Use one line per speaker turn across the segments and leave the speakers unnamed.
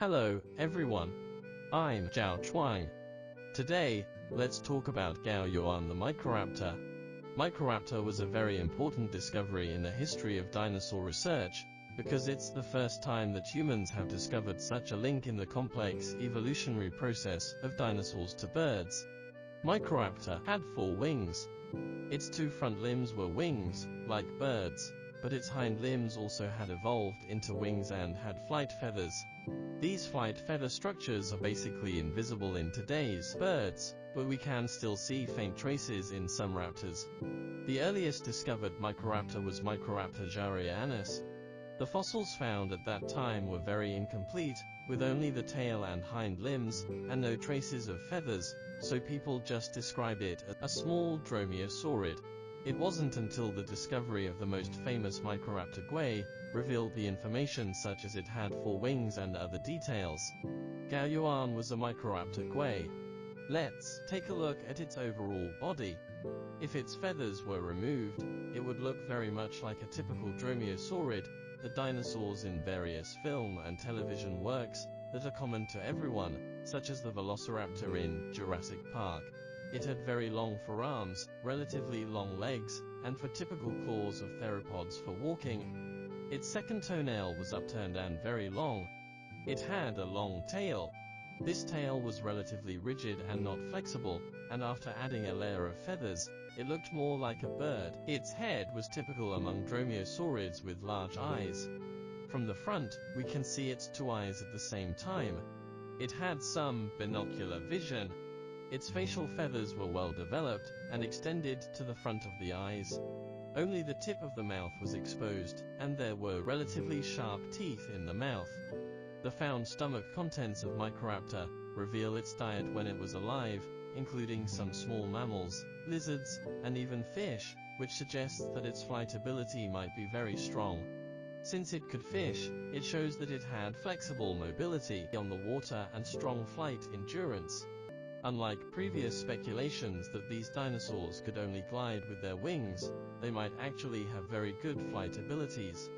Hello, everyone. I'm Zhao Chuang. Today, let's talk about Gaoyuan the Microraptor. Microraptor was a very important discovery in the history of dinosaur research, because it's the first time that humans have discovered such a link in the complex evolutionary process of dinosaurs to birds. Microraptor had 4 wings. Its 2 front limbs were wings, like birds, but its hind limbs also had evolved into wings and had flight feathers. These flight feather structures are basically invisible in today's birds, but we can still see faint traces in some raptors. The earliest discovered Microraptor was Microraptor gaoyuanus. The fossils found at that time were very incomplete, with only the tail and hind limbs, and no traces of feathers, so people just described it as a small dromaeosaurid. It wasn't until the discovery of the most famous Microraptor Gaoyuan revealed the information such as it had 4 wings and other details. Gaoyuan was a Microraptor Gaoyuan. Let's take a look at its overall body. If its feathers were removed, it would look very much like a typical dromaeosaurid, the dinosaurs in various film and television works that are common to everyone, such as the Velociraptor in Jurassic Park. It had very long forearms, relatively long legs, and for typical claws of theropods for walking. Its second toenail was upturned and very long. It had a long tail. This tail was relatively rigid and not flexible, and after adding a layer of feathers, it looked more like a bird. Its head was typical among dromaeosaurids with large eyes. From the front, we can see its 2 eyes at the same time. It had some binocular vision. Its facial feathers were well developed and extended to the front of the eyes. Only the tip of the mouth was exposed, and there were relatively sharp teeth in the mouth. The found stomach contents of Microraptor reveal its diet when it was alive, including some small mammals, lizards, and even fish, which suggests that its flight ability might be very strong. Since it could fish, it shows that it had flexible mobility on the water and strong flight endurance. Unlike previous speculations that these dinosaurs could only glide with their wings, they might actually have very good flight abilities.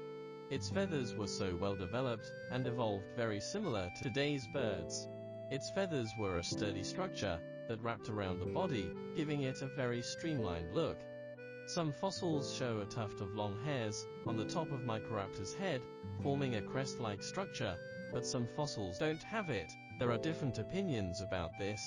Its feathers were so well developed and evolved very similar to today's birds. Its feathers were a sturdy structure that wrapped around the body, giving it a very streamlined look. Some fossils show a tuft of long hairs on the top of Microraptor's head, forming a crest-like structure, but some fossils don't have it. There are different opinions about this.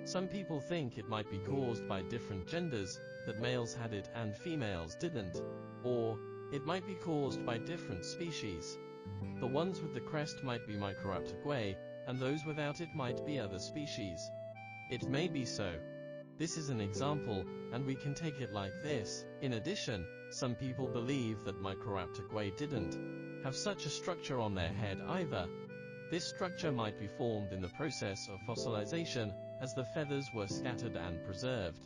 Some people think it might be caused by different genders, that males had it and females didn't. Or, it might be caused by different species. The ones with the crest might be Microraptor Gaoyuan, and those without it might be other species. It may be so. This is an example, and we can take it like this. In addition, some people believe that Microraptor Gaoyuan didn't have such a structure on their head either. This structure might be formed in the process of fossilization, as the feathers were scattered and preserved.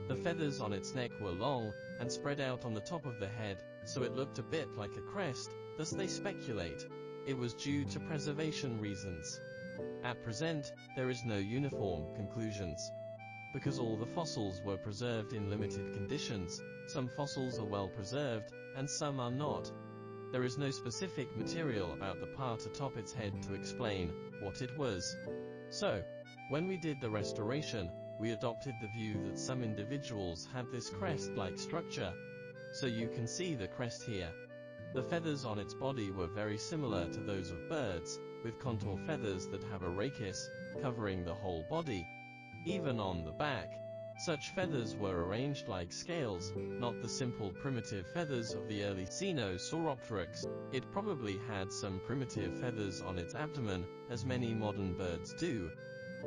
The feathers on its neck were long, and spread out on the top of the head, so it looked a bit like a crest, thus they speculate it was due to preservation reasons. At present, there is no uniform conclusions. Because all the fossils were preserved in limited conditions, some fossils are well preserved, and some are not. There is no specific material about the part atop its head to explain what it was. So, when we did the restoration, we adopted the view that some individuals had this crest-like structure. So you can see the crest here. The feathers on its body were very similar to those of birds, with contour feathers that have a rachis covering the whole body. Even on the back, such feathers were arranged like scales, not the simple primitive feathers of the early Sinosauropteryx. It probably had some primitive feathers on its abdomen, as many modern birds do.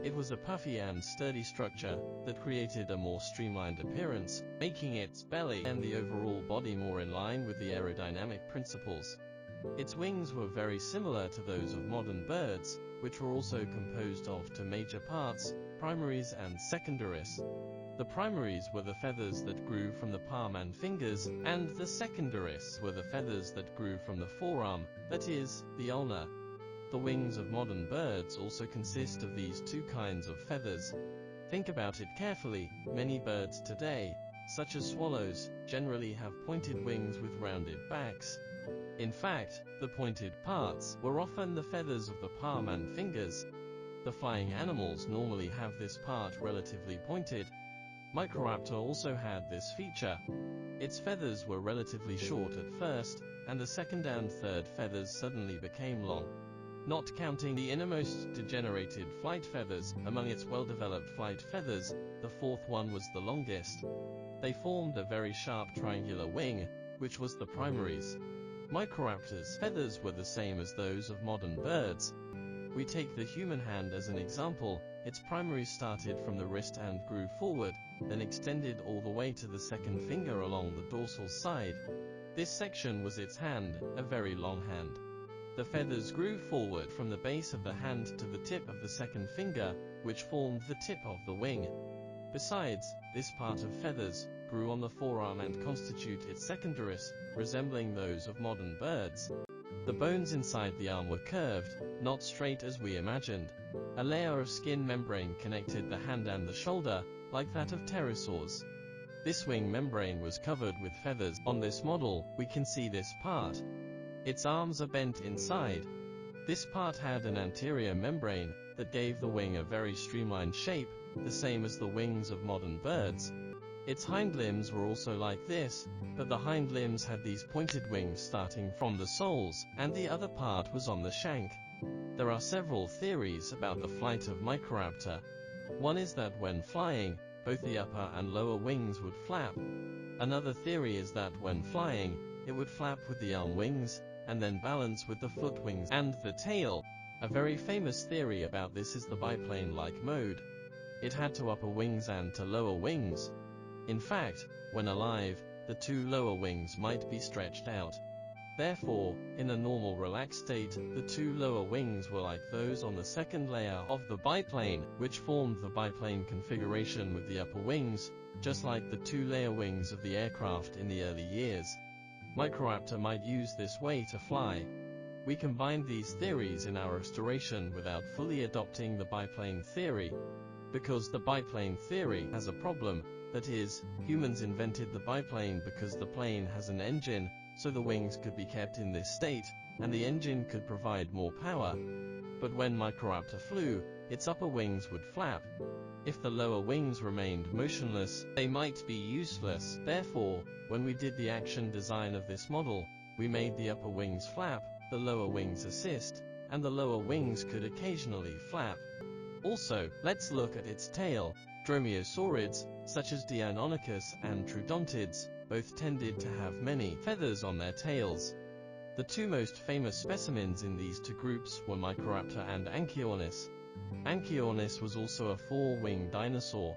It was a puffy and sturdy structure that created a more streamlined appearance, making its belly and the overall body more in line with the aerodynamic principles. Its wings were very similar to those of modern birds, which were also composed of 2 major parts, primaries and secondaries. The primaries were the feathers that grew from the palm and fingers, and the secondaries were the feathers that grew from the forearm, that is, the ulna. The wings of modern birds also consist of these 2 kinds of feathers. Think about it carefully. Many birds today, such as swallows, generally have pointed wings with rounded backs. In fact, the pointed parts were often the feathers of the palm and fingers. The flying animals normally have this part relatively pointed. Microraptor also had this feature. Its feathers were relatively short at first, and the second and third feathers suddenly became long. Not counting the innermost degenerated flight feathers, among its well-developed flight feathers, the fourth one was the longest. They formed a very sharp triangular wing, which was the primaries. Microraptor's feathers were the same as those of modern birds. We take the human hand as an example. Its primaries started from the wrist and grew forward, then extended all the way to the second finger along the dorsal side. This section was its hand, a very long hand. The feathers grew forward from the base of the hand to the tip of the second finger, which formed the tip of the wing. Besides, this part of feathers grew on the forearm and constitute its secondaries, resembling those of modern birds. The bones inside the arm were curved, not straight as we imagined. A layer of skin membrane connected the hand and the shoulder, like that of pterosaurs. This wing membrane was covered with feathers. On this model, we can see this part. Its arms are bent inside. This part had an anterior membrane that gave the wing a very streamlined shape, the same as the wings of modern birds. Its hind limbs were also like this, but the hind limbs had these pointed wings starting from the soles, and the other part was on the shank. There are several theories about the flight of Microraptor. One is that when flying, both the upper and lower wings would flap. Another theory is that when flying, it would flap with the arm wings, and then balance with the foot wings and the tail. A very famous theory about this is the biplane-like mode. It had two upper wings and two lower wings. In fact, when alive, the two lower wings might be stretched out. Therefore, in a normal relaxed state, the two lower wings were like those on the second layer of the biplane, which formed the biplane configuration with the upper wings, just like the two-layer wings of the aircraft in the early years. Microraptor might use this way to fly. We combined these theories in our restoration without fully adopting the biplane theory. Because the biplane theory has a problem, that is, humans invented the biplane because the plane has an engine, so the wings could be kept in this state, and the engine could provide more power. But when Microraptor flew, its upper wings would flap. If the lower wings remained motionless, they might be useless. Therefore, when we did the action design of this model, we made the upper wings flap, the lower wings assist, and the lower wings could occasionally flap. Also, let's look at its tail. Dromaeosaurids, such as Deinonychus and Troodontids, both tended to have many feathers on their tails. The two most famous specimens in these two groups were Microraptor and Anchiornis. Anchiornis was also a four-winged dinosaur.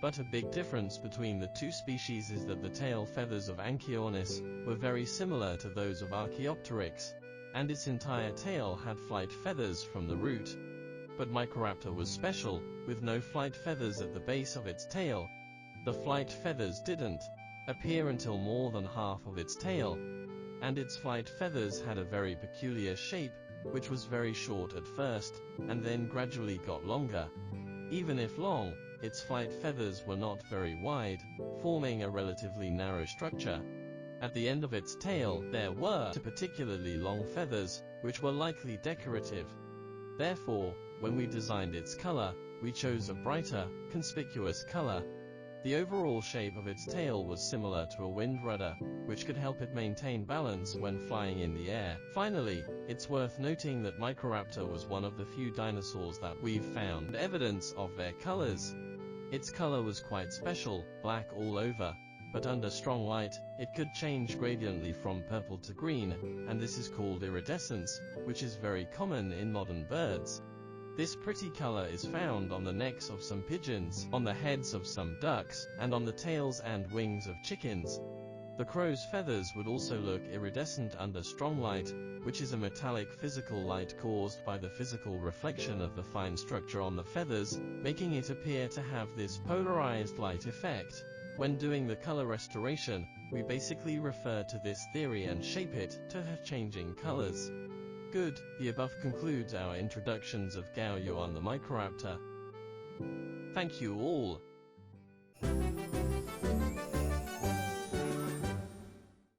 But a big difference between the two species is that the tail feathers of Anchiornis were very similar to those of Archaeopteryx, and its entire tail had flight feathers from the root. But Microraptor was special, with no flight feathers at the base of its tail. The flight feathers didn't appear until more than half of its tail, and its flight feathers had a very peculiar shape, which was very short at first, and then gradually got longer. Even if long, its flight feathers were not very wide, forming a relatively narrow structure. At the end of its tail, there were two particularly long feathers, which were likely decorative. Therefore, when we designed its color, we chose a brighter, conspicuous color. The overall shape of its tail was similar to a wind rudder, which could help it maintain balance when flying in the air. Finally, it's worth noting that Microraptor was one of the few dinosaurs that we've found evidence of their colors. Its color was quite special, black all over, but under strong light, it could change gradiently from purple to green, and this is called iridescence, which is very common in modern birds. This pretty color is found on the necks of some pigeons, on the heads of some ducks, and on the tails and wings of chickens. The crow's feathers would also look iridescent under strong light, which is a metallic physical light caused by the physical reflection of the fine structure on the feathers, making it appear to have this polarized light effect. When doing the color restoration, we basically refer to this theory and shape it to have changing colors. Good, the above concludes our introductions of Gaoyuan the Microraptor. Thank you all.